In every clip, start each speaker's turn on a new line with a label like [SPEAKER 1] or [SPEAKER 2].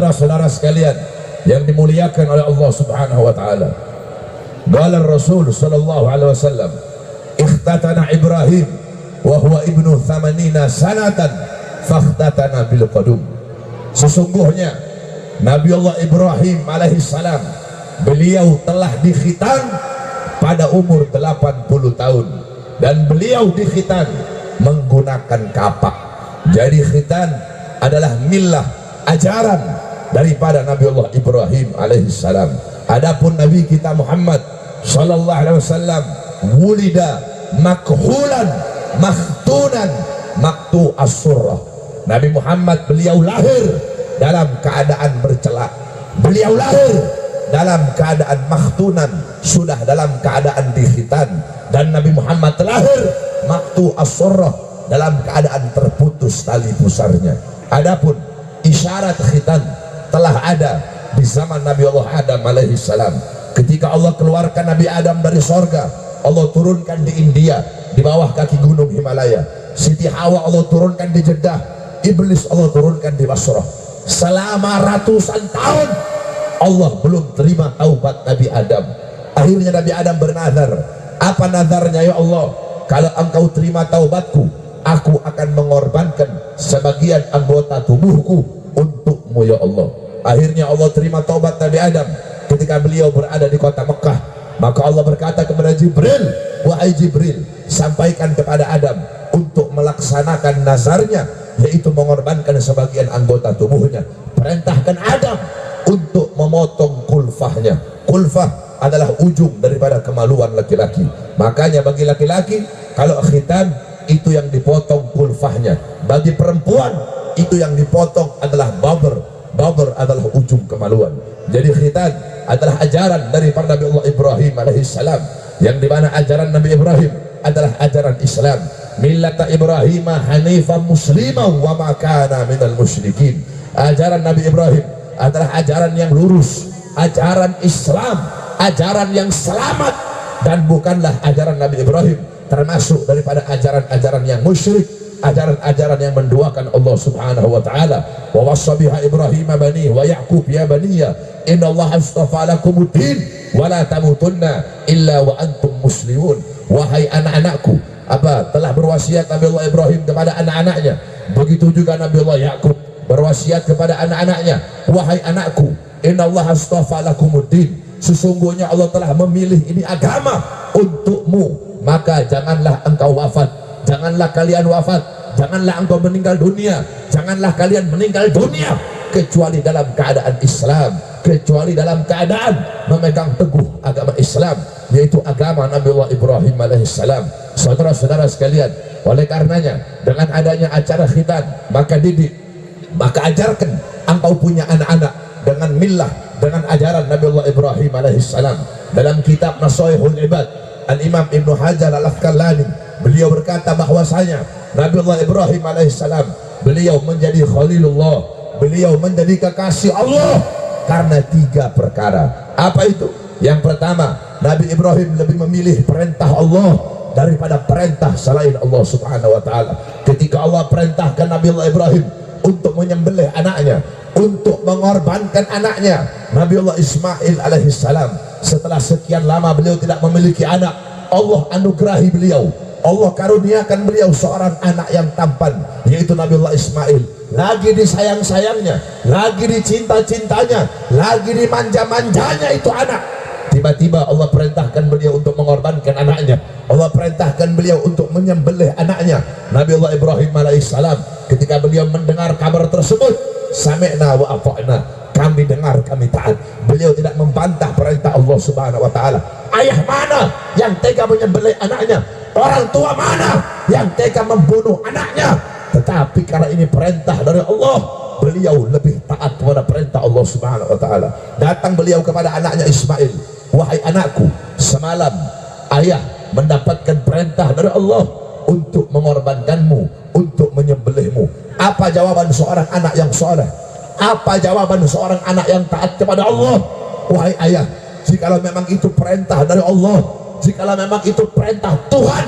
[SPEAKER 1] Saudara sekalian yang dimuliakan oleh Allah Subhanahu wa taala. Qala Rasul sallallahu alaihi wasallam, "Ikhtatana Ibrahim wa huwa ibnu 80 sanatan fakhtatana bil qadum." Sesungguhnya Nabi Allah Ibrahim alaihi salam, beliau telah dikhitan pada umur 80 tahun dan beliau dikhitan menggunakan kapak. Jadi khitan adalah millah, ajaran daripada Nabi Allah Ibrahim alaihi salam. Adapun Nabi kita Muhammad sallallahu alaihi wasallam, wulida makhulan makhtunan maktu as-surrah. Nabi Muhammad beliau lahir dalam keadaan bercela. Beliau lahir dalam keadaan makhtunan, sudah dalam keadaan dikhitan. Dan Nabi Muhammad lahir maktu as-surrah, dalam keadaan terputus tali pusarnya. Adapun isyarat khitan telah ada di zaman Nabi Allah Adam alaihi salam. Ketika Allah keluarkan Nabi Adam dari sorga, Allah turunkan di India di bawah kaki gunung Himalaya. Siti Hawa Allah turunkan di Jeddah, Iblis Allah turunkan di Basrah. Selama ratusan tahun Allah belum terima taubat Nabi Adam. Akhirnya Nabi Adam bernazar. Apa nazarnya? Ya Allah, kalau engkau terima taubatku, aku akan mengorbankan sebagian anggota tubuhku untukmu ya Allah. Akhirnya Allah terima taubat Nabi Adam ketika beliau berada di kota Mekah. Maka Allah berkata kepada Jibril, "Wahai Jibril, sampaikan kepada Adam untuk melaksanakan nazarnya, yaitu mengorbankan sebagian anggota tubuhnya. Perintahkan Adam untuk memotong kulfahnya." Kulfah adalah ujung daripada kemaluan laki-laki. Makanya bagi laki-laki kalau khitan itu yang dipotong kulfahnya. Bagi perempuan itu yang dipotong adalah babar. Babar adalah ujung kemaluan. Jadi khitan adalah ajaran dari para Nabi Allah Ibrahim alaihissalam, yang dimana ajaran Nabi Ibrahim adalah ajaran Islam. Millata Ibrahim hanifan muslimah wa ma kana minal musyrikin. Ajaran Nabi Ibrahim adalah ajaran yang lurus, ajaran Islam, ajaran yang selamat, dan bukanlah ajaran Nabi Ibrahim termasuk daripada ajaran-ajaran yang musyrik, ajaran-ajaran yang menduakan Allah Subhanahu wa taala. Wa wassabiha Ibrahim bani wa Yaqub ya baniya innallaha astafa lakumuddin wa la tamutunna illa wa antum muslimun. Wahai anak-anakku, apa telah berwasiat Nabi Allah Ibrahim kepada anak-anaknya, begitu juga Nabi Allah Yaqub berwasiat kepada anak-anaknya, wahai anakku, innallaha astafa lakumuddin, sesungguhnya Allah telah memilih ini agama untukmu, maka janganlah engkau wafat, janganlah kalian wafat, janganlah engkau meninggal dunia, janganlah kalian meninggal dunia kecuali dalam keadaan Islam, kecuali dalam keadaan memegang teguh agama Islam, yaitu agama Nabi Allah Ibrahim alaihissalam. Saudara-saudara sekalian, oleh karenanya dengan adanya acara khitan, maka didik, maka ajarkan engkau punya anak-anak dengan millah, dengan ajaran Nabi Allah Ibrahim alaihissalam. Dalam kitab Nasaihul Ibad, Al-Imam Ibnu Hajar Al-Asqalani beliau berkata bahwasanya Nabi Allah Ibrahim alaihissalam beliau menjadi Khalilullah, beliau menjadi kekasih Allah karena 3 perkara. Apa itu? Yang pertama, Nabi Ibrahim lebih memilih perintah Allah daripada perintah selain Allah Subhanahu wa taala. Ketika Allah perintahkan Nabi Allah Ibrahim untuk menyembelih anaknya, untuk mengorbankan anaknya, Nabi Allah Ismail alaihissalam, setelah sekian lama beliau tidak memiliki anak, Allah anugerahi beliau, Allah karuniakan beliau seorang anak yang tampan, yaitu Nabi Allah Ismail. Lagi disayang-sayangnya, lagi dicinta-cintanya, lagi dimanja-manjanya itu anak. Tiba-tiba Allah perintahkan beliau untuk mengorbankan anaknya, Allah perintahkan beliau untuk menyembelih anaknya. Nabi Allah Ibrahim alaihissalam ketika beliau mendengar kabar tersebut, sami'na wa ata'na, kami dengar, kami taat. Beliau tidak membantah perintah Allah Subhanahu wa taala. Ayah mana yang tega menyembelih anaknya? Orang tua mana yang tega membunuh anaknya? Tetapi karena ini perintah dari Allah, beliau lebih taat kepada perintah Allah Subhanahu wa taala. Datang beliau kepada anaknya Ismail, wahai anakku, semalam ayah mendapatkan perintah dari Allah untuk mengorbankanmu, untuk menyembelihmu. Apa jawaban seorang anak yang soleh? Apa jawaban seorang anak yang taat kepada Allah? Wahai ayah, jikalau memang itu perintah dari Allah, jikalau memang itu perintah Tuhan,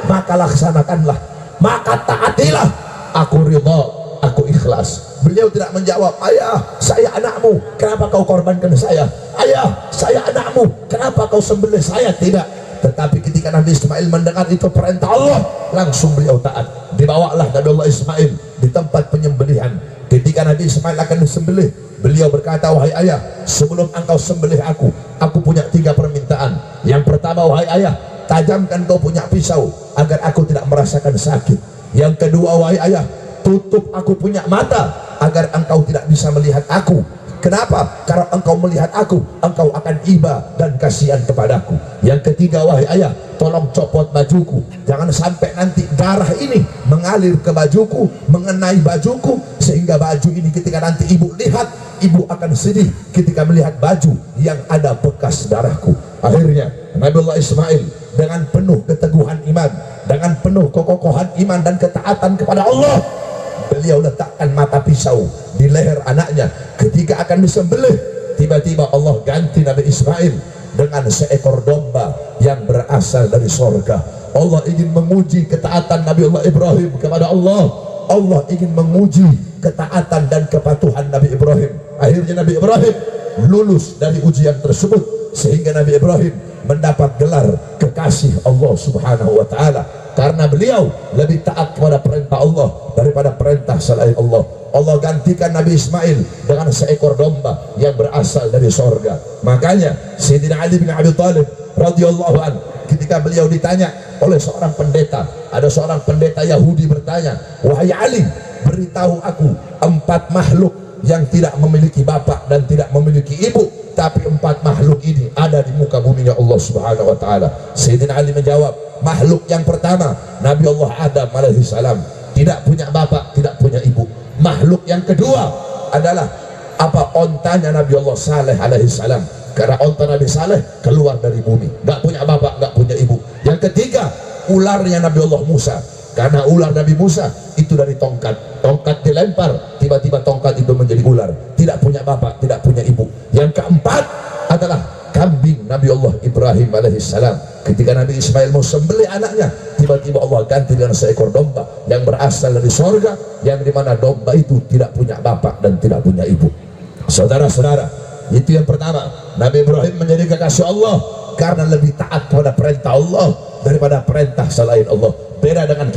[SPEAKER 1] maka laksanakanlah, maka taatilah. Aku ridha, aku ikhlas. Beliau tidak menjawab, ayah saya anakmu, kenapa kau korbankan saya? Ayah saya anakmu, kenapa kau sembelih saya? Tidak. Tetapi ketika Nabi Ismail mendengar itu perintah Allah, langsung beliau taat. Dibawalah Nabi Allah Ismail di tempat penyembelihan. Ketika Nabi Ismail akan disembelih, beliau berkata, wahai ayah, sebelum engkau sembelih aku punya 3 permintaan. Yang pertama, wahai ayah, tajamkan kau punya pisau agar aku tidak merasakan sakit. Yang kedua, wahai ayah, tutup aku punya mata agar engkau tidak bisa melihat aku. Kenapa? Karena engkau melihat aku, engkau akan iba dan kasihan kepadaku. Yang ketiga, wahai ayah, tolong copot bajuku, jangan sampai nanti darah ini mengalir ke bajuku, mengenai bajuku, sehingga baju ini ketika nanti ibu lihat, ibu akan sedih ketika melihat baju yang ada bekas darahku. Akhirnya Nabi Allah Ismail dengan penuh keteguhan iman, dengan penuh kekokohan iman dan ketaatan kepada Allah, beliau letakkan mata pisau di leher anaknya. Ketika akan disembelih, tiba-tiba Allah ganti Nabi Ismail dengan seekor domba yang berasal dari sorga. Allah ingin menguji ketaatan Nabi Allah Ibrahim kepada Allah. Allah ingin menguji ketaatan dan kepatuhan Nabi Ibrahim. Akhirnya Nabi Ibrahim lulus dari ujian tersebut, sehingga Nabi Ibrahim mendapat gelar kekasih Allah Subhanahu wa ta'ala, karena beliau lebih taat kepada perintah Allah daripada perintah selain Allah. Allah gantikan Nabi Ismail dengan seekor domba yang berasal dari sorga. Makanya Sayyidina Ali bin Abi Thalib radhiyallahu anhu, ketika beliau ditanya oleh seorang pendeta, ada seorang pendeta Yahudi bertanya, wahai Ali, beritahu aku 4 makhluk yang tidak memiliki bapak dan tidak memiliki ibu, tapi 4 makhluk ini ada di muka buminya Allah Subhanahu wa ta'ala. Sayyidina Ali menjawab, makhluk yang pertama Nabi Allah Adam alaihissalam, tidak punya bapak, tidak punya ibu. Makhluk yang kedua adalah ontanya Nabi Allah Saleh alaihissalam, karena onta Nabi Saleh keluar dari bumi, gak punya bapak, gak punya ibu. Yang ketiga, ularnya Nabi Allah Musa, karena ular Nabi Musa itu dari tongkat dilempar, tiba-tiba tongkat itu menjadi ular, tidak punya bapak, tidak punya ibu. Yang keempat adalah kambing Nabi Allah Ibrahim alaihissalam. Ketika Nabi Ismail mau sembelih anaknya, tiba-tiba Allah ganti dengan seekor domba yang berasal dari sorga, yang dimana domba itu tidak punya bapak dan tidak punya ibu. Saudara-saudara, itu yang pertama. Nabi Ibrahim menjadi kekasih Allah karena lebih taat kepada perintah Allah daripada perintah selain Allah. Beda dengan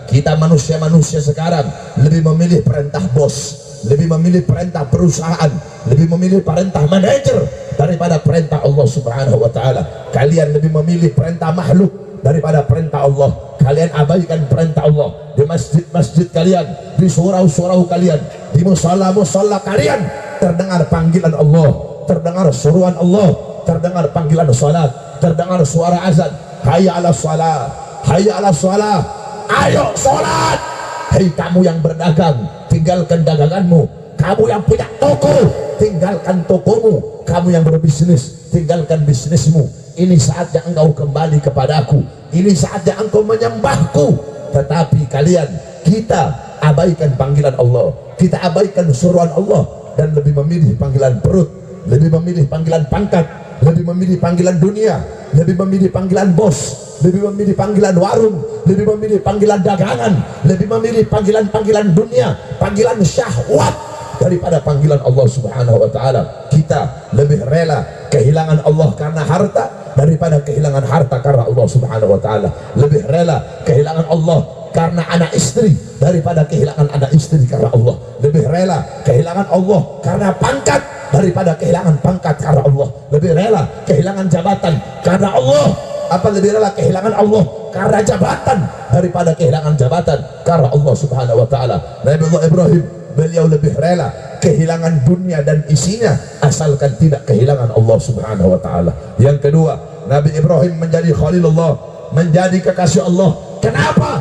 [SPEAKER 1] kita manusia-manusia sekarang lebih memilih perintah bos, lebih memilih perintah perusahaan, lebih memilih perintah manajer daripada perintah Allah Subhanahu wa ta'ala. Kalian lebih memilih perintah makhluk daripada perintah Allah. Kalian abaikan perintah Allah di masjid-masjid kalian, di surau-surau kalian, di musalla-musalla kalian. Terdengar panggilan Allah, terdengar seruan Allah, terdengar panggilan salat, terdengar suara azan, hayya ala salat, hayya ala salat, ayo salat. Hei kamu yang berdagang, tinggalkan daganganmu. Kamu yang punya toko, tinggalkan tokomu. Kamu yang berbisnis, tinggalkan bisnismu. Ini saatnya engkau kembali kepadaku, ini saatnya engkau menyembahku. Tetapi kita abaikan panggilan Allah, kita abaikan suruhan Allah, dan lebih memilih panggilan perut, lebih memilih panggilan pangkat, lebih memilih panggilan dunia, lebih memilih panggilan bos, lebih memilih panggilan warung, lebih memilih panggilan dagangan, lebih memilih panggilan-panggilan dunia, panggilan syahwat daripada panggilan Allah Subhanahu wa ta'ala. Kita lebih rela kehilangan Allah karena harta daripada kehilangan harta karena Allah Subhanahu wa ta'ala. Lebih rela kehilangan Allah karena anak istri daripada kehilangan anak istri karena Allah. Lebih rela kehilangan Allah karena pangkat daripada kehilangan pangkat karena Allah. Lebih rela kehilangan jabatan karena Allah, lebih rela kehilangan Allah karena jabatan daripada kehilangan jabatan karena Allah Subhanahu wa ta'ala. Nabi Allah Ibrahim, beliau lebih rela kehilangan dunia dan isinya asalkan tidak kehilangan Allah Subhanahu wa ta'ala. Yang kedua, Nabi Ibrahim menjadi Khalilullah, menjadi kekasih Allah. Kenapa?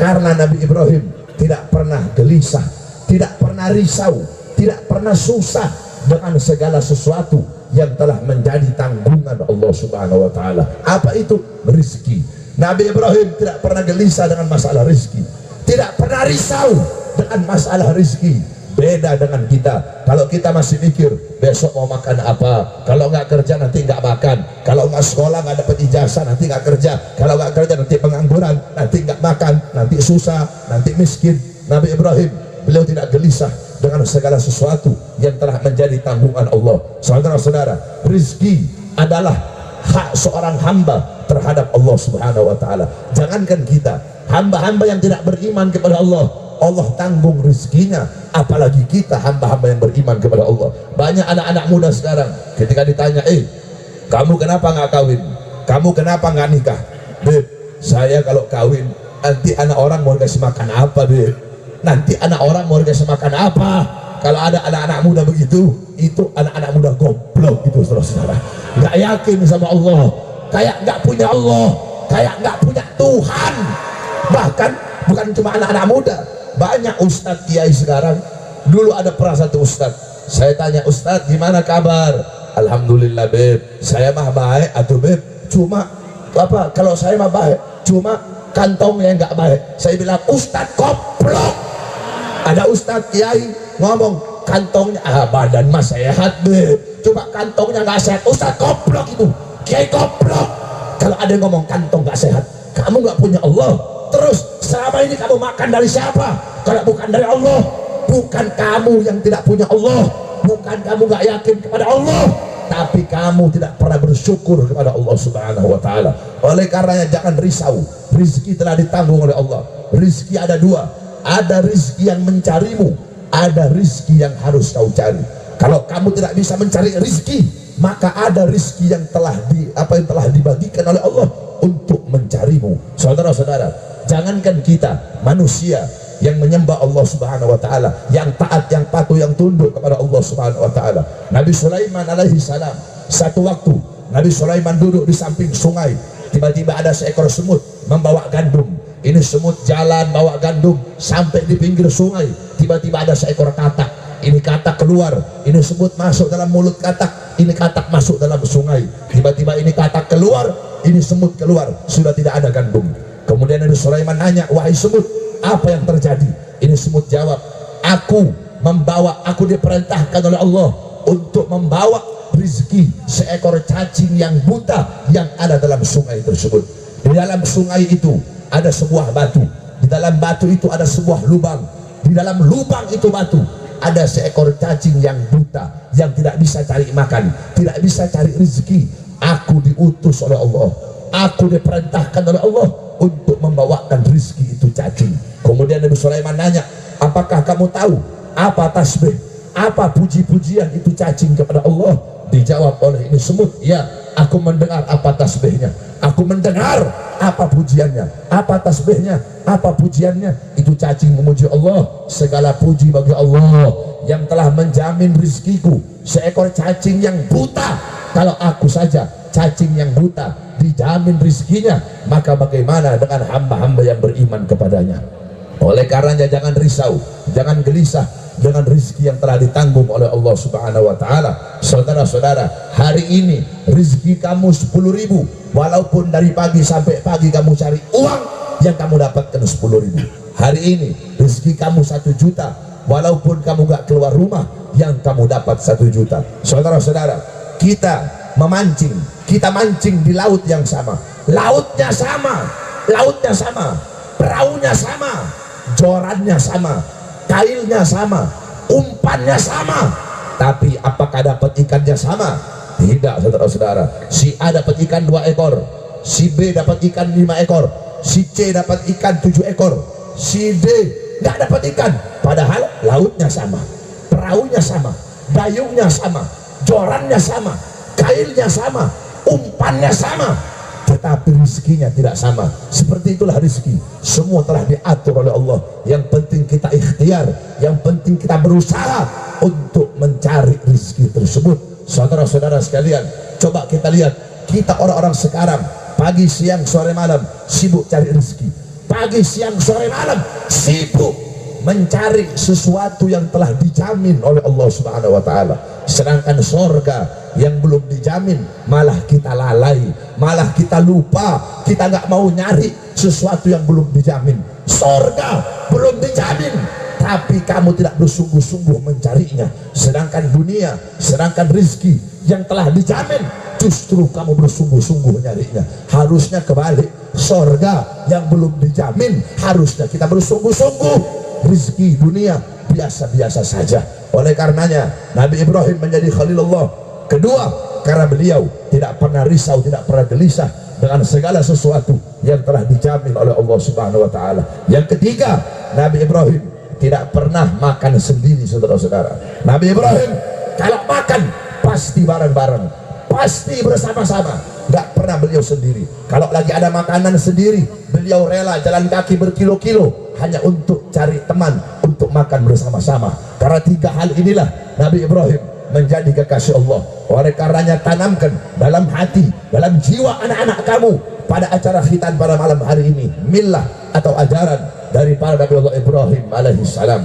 [SPEAKER 1] Karena Nabi Ibrahim tidak pernah gelisah, tidak pernah risau, tidak pernah susah dengan segala sesuatu yang telah menjadi tanggungan Allah Subhanahu wa ta'ala. Apa itu? Rizki. Nabi Ibrahim tidak pernah gelisah dengan masalah rizki, tidak pernah risau dengan masalah rizki. Beda dengan kita. Kalau kita masih mikir besok mau makan apa, kalau nggak kerja nanti nggak makan, kalau nggak sekolah nggak dapat ijazah nanti nggak kerja, kalau nggak kerja nanti pengangguran, nanti nggak makan, nanti susah, nanti miskin. Nabi Ibrahim beliau tidak gelisah dengan segala sesuatu yang telah menjadi tanggungan Allah. Saudara-saudara, rizki adalah hak seorang hamba terhadap Allah Subhanahu wa Ta'ala. Jangankan kita, hamba-hamba yang tidak beriman kepada Allah, Allah tanggung rizkinya, apalagi kita hamba-hamba yang beriman kepada Allah. Banyak anak-anak muda sekarang ketika ditanya, kamu kenapa nggak kawin, kamu kenapa nggak nikah? Beb, saya kalau kawin nanti anak orang mau kasih makan apa, Beb? Nanti anak orang mau kasih makan apa? Kalau ada anak-anak muda begitu, itu anak-anak muda goblok itu, saudara-saudara. Nggak yakin sama Allah, kayak nggak punya Allah, kayak nggak punya Tuhan. Bahkan bukan cuma anak-anak muda, banyak ustadz kiai sekarang. Dulu ada pernah satu ustadz, saya tanya, ustadz gimana kabar? Alhamdulillah, Beb, saya mah baik atuh, Beb, cuma apa, kalau saya mah baik, cuma kantongnya nggak baik. Saya bilang, ustadz goblok. Ada ustadz kiai ngomong kantongnya badan mas sehat, Beb, cuma kantongnya nggak sehat. Ustadz goblok itu, kiai goblok. Kalau ada yang ngomong kantong nggak sehat, kamu nggak punya Allah. Terus selama ini kamu makan dari siapa kalau bukan dari Allah? Bukan kamu yang tidak punya Allah, bukan kamu nggak yakin kepada Allah, tapi kamu tidak pernah bersyukur kepada Allah Subhanahu wa Ta'ala. Oleh karenanya jangan risau, rizki telah ditanggung oleh Allah. Rizki ada dua, ada rizki yang mencarimu, ada rizki yang harus kau cari. Kalau kamu tidak bisa mencari rizki, maka ada rizki yang telah dibagikan oleh Allah untuk mencarimu. Saudara-saudara, jangankan kita manusia yang menyembah Allah Subhanahu wa Ta'ala, yang taat, yang patuh, yang tunduk kepada Allah Subhanahu wa Ta'ala. Nabi Sulaiman alaihi salam, satu waktu Nabi Sulaiman duduk di samping sungai, tiba-tiba ada seekor semut membawa gandum. Ini semut jalan bawa gandum sampai di pinggir sungai, tiba-tiba ada seekor katak. Ini katak keluar, ini semut masuk dalam mulut katak, ini katak masuk dalam sungai. Tiba-tiba ini katak keluar, ini semut keluar, sudah tidak ada gandum. Kemudian Nabi Sulaiman nanya, wahai semut, apa yang terjadi? Ini semut jawab, aku diperintahkan oleh Allah untuk membawa rizki seekor cacing yang buta yang ada dalam sungai tersebut. Di dalam sungai itu ada sebuah batu, di dalam batu itu ada sebuah lubang, di dalam lubang itu batu ada seekor cacing yang buta yang tidak bisa cari makan, tidak bisa cari rizki. Aku diutus oleh Allah, aku diperintahkan oleh Allah untuk membawakan rizki itu cacing. Kemudian Nabi Sulaiman nanya, apakah kamu tahu apa tasbih, apa puji-pujian itu cacing kepada Allah? Dijawab oleh ini semut, ya, aku mendengar apa tasbihnya, aku mendengar apa pujiannya, apa tasbihnya, apa pujiannya. Itu cacing memuji Allah. Segala puji bagi Allah yang telah menjamin rizkiku. Seekor cacing yang buta, kalau aku saja cacing yang buta dijamin rizkinya, maka bagaimana dengan hamba-hamba yang beriman kepadanya? Oleh karenanya jangan risau, jangan gelisah dengan rizki yang telah ditanggung oleh Allah Subhanahu wa Ta'ala. Saudara-saudara, hari ini rizki kamu 10.000, walaupun dari pagi sampai pagi kamu cari uang, yang kamu dapatkan 10.000. Hari ini rizki kamu 1 juta, walaupun kamu gak keluar rumah, yang kamu dapat 1 juta. Saudara-saudara, kita memancing, kita mancing di laut yang sama, lautnya sama, perahunya sama, jorannya sama, kailnya sama, umpannya sama, tapi apakah dapat ikannya sama? Tidak, saudara-saudara. Si A dapat ikan 2 ekor, si B dapat ikan 5 ekor, si C dapat ikan 7 ekor, si D nggak dapat ikan, padahal lautnya sama, perahunya sama, dayungnya sama, jorannya sama, kailnya sama, umpannya sama, tetapi rizkinya tidak sama. Seperti itulah rizki, semua telah diatur oleh Allah. Yang penting kita ikhtiar, yang penting kita berusaha untuk mencari rizki tersebut. Saudara-saudara sekalian, coba kita lihat, kita orang-orang sekarang pagi, siang, sore, malam sibuk cari rizki, pagi, siang, sore, malam sibuk mencari sesuatu yang telah dijamin oleh Allah Subhanahu wa Ta'ala. Sedangkan surga yang belum dijamin malah kita lalai, malah kita lupa, kita nggak mau nyari sesuatu yang belum dijamin. Surga belum dijamin, tapi kamu tidak bersungguh-sungguh mencarinya. Sedangkan dunia, sedangkan rizki yang telah dijamin, justru kamu bersungguh-sungguh nyarinya. Harusnya kebalik, surga yang belum dijamin harusnya kita bersungguh-sungguh rezeki dunia biasa-biasa saja. Oleh karenanya Nabi Ibrahim menjadi Khalilullah. Kedua, karena beliau tidak pernah risau, tidak pernah gelisah dengan segala sesuatu yang telah dijamin oleh Allah Subhanahu wa taala. Yang ketiga, Nabi Ibrahim tidak pernah makan sendiri, saudara-saudara. Nabi Ibrahim kalau makan pasti bareng-bareng, pasti bersama-sama, nggak pernah beliau sendiri. Kalau lagi ada makanan sendiri, beliau rela jalan kaki berkilo-kilo hanya untuk cari teman untuk makan bersama-sama. Karena tiga hal inilah Nabi Ibrahim menjadi kekasih Allah. Oleh karenanya tanamkan dalam hati, dalam jiwa anak-anak kamu pada acara khitan pada malam hari ini millah atau ajaran dari para Nabi Allah Ibrahim alaihissalam.